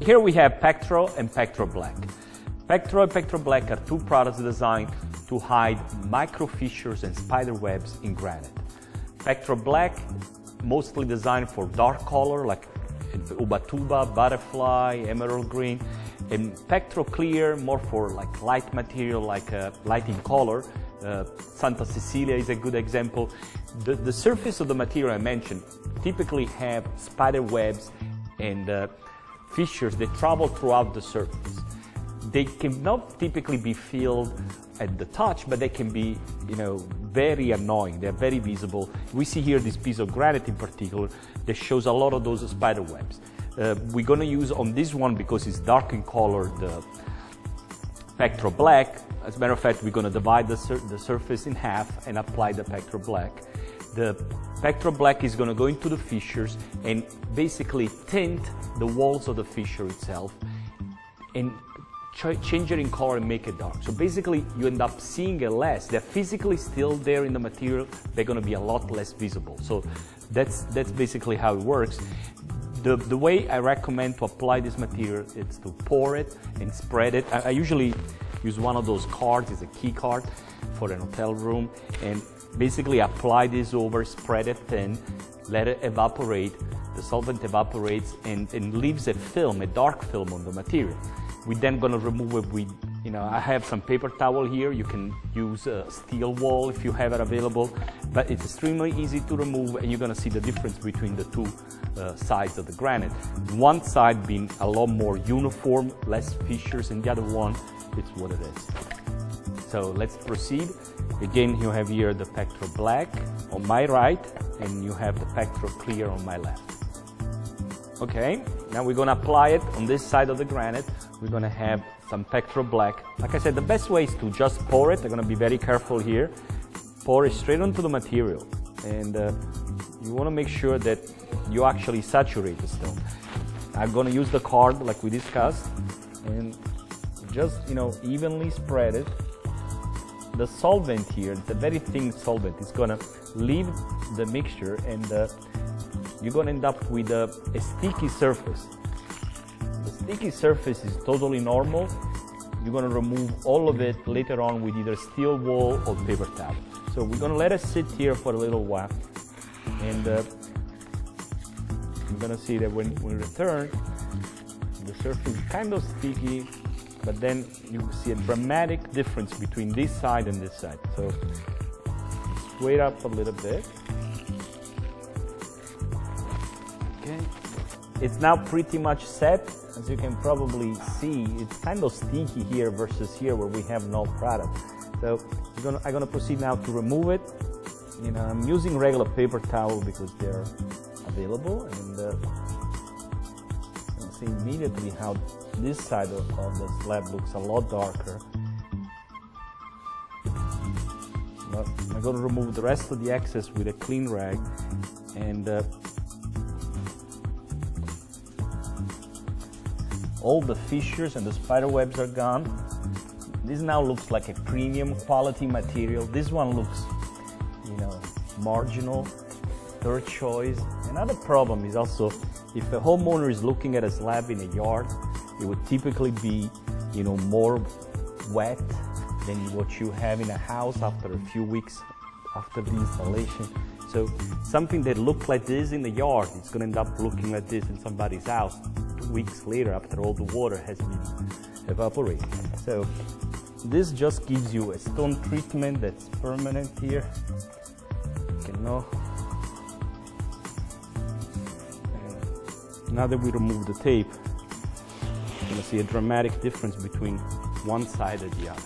Here we have Pectro and Pectro Black. Pectro and Pectro Black are two products designed to hide micro fissures and spider webs in granite. Pectro Black, mostly designed for dark color like ubatuba, butterfly, emerald green, and Pectro Clear, more for like light material, like light in color. Santa Cecilia is a good example. The surface of the material I mentioned typically have spider webs and fissures that travel throughout the surface. They cannot typically be filled at the touch, but they can be, very annoying. They're very visible. We see here this piece of granite in particular that shows a lot of those spider webs. We're going to use on this one, because it's dark in color, the Pectro Black. As a matter of fact, we're going to divide the surface in half and apply the Pectro Black. The Pectro Black is going to go into the fissures and basically tint the walls of the fissure itself and change it in color and make it dark. So basically you end up seeing it less. They're physically still there in the material, they're going to be a lot less visible. So that's basically how it works. The way I recommend to apply this material is to pour it and spread it. I usually use one of those cards, it's a key card for an hotel room, and basically apply this over, spread it thin, let it evaporate, the solvent evaporates and leaves a film, a dark film on the material. We're then going to remove it with, I have some paper towel here. You can use a steel wool if you have it available, but it's extremely easy to remove, and you're going to see the difference between the two sides of the granite. One side being a lot more uniform, less fissures, and the other one, it's what it is. So let's proceed. Again, you have here the Pectro Black on my right, and you have the Pectro Clear on my left. Okay, now we're going to apply it on this side of the granite. We're going to have some Pectro Black. Like I said, the best way is to just pour it. I'm going to be very careful here. Pour it straight onto the material, and you want to make sure that you actually saturate the stone. I'm going to use the card like we discussed, and just evenly spread it. The solvent here, it's a very thin solvent. It's going to leave the mixture, and you're going to end up with a sticky surface. The sticky surface is totally normal. You're going to remove all of it later on with either steel wool or paper towel. So we're going to let it sit here for a little while, and you're going to see that when we return, the surface is kind of sticky, but then you see a dramatic difference between this side and this side. So straight up a little bit. Okay. It's now pretty much set. As you can probably see, it's kind of sticky here versus here where we have no product. So I'm gonna proceed now to remove it. I'm using regular paper towel because they're available, and you can see immediately how this side of the slab looks a lot darker. But I'm going to remove the rest of the excess with a clean rag, and all the fissures and the spider webs are gone. This now looks like a premium quality material. This one looks, marginal, third choice. Another problem is also, if a homeowner is looking at a slab in a yard, it would typically be, more wet than what you have in a house after a few weeks after the installation. So something that looked like this in the yard, it's going to end up looking like this in somebody's house 2 weeks later after all the water has been evaporated. So this just gives you a stone treatment that's permanent here. And now that we remove the tape, you're going to see a dramatic difference between one side and the other.